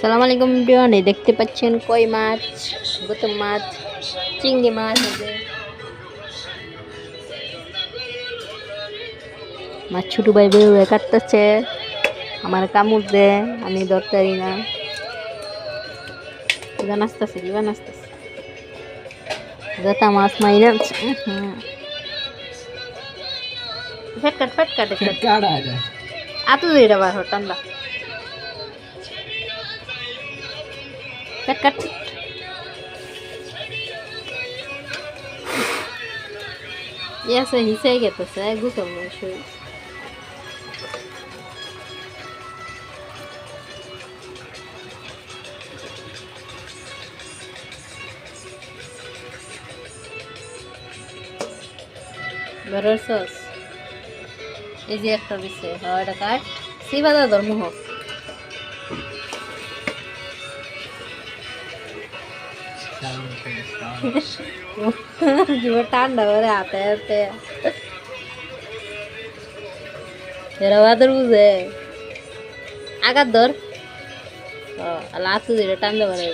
সালাম আলাইকুম এভরিওয়ান, এই দেখতে পাচ্ছেন কই মাছ, গৌতম মাছ, চিংড়ি মাছ আছে। মাছ ছোট ভাই বের কাটতেছে, আমার কামড় দে, আমি ধরতে পারি না। কিবা নাচতেছে গতা মাছ মাইরা ফেটকাট আতু দিটা বার হটান্দা ফেটকাট ইয়াসে হিসে গেতেছে গুতম শুই বড়র সস এই যে একটা দিছে এটা কাট সিবাদা ধর্ম হোক ঠান্ডা করে হাতে হাতে এরা বাদর বুঝে আগার ধর লাতু দিলে টান্দা করে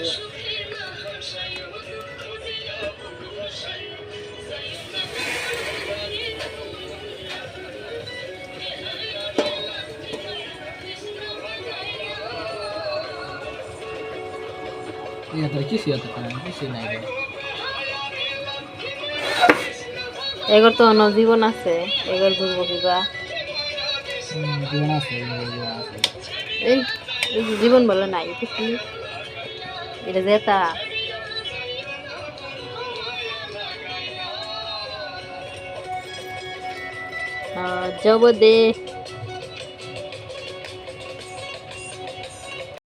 এগর তো অন্য জীবন আছে, এগর ঘুরবো কিবা জীবন বলে নাই কি এটা যেতা জব দে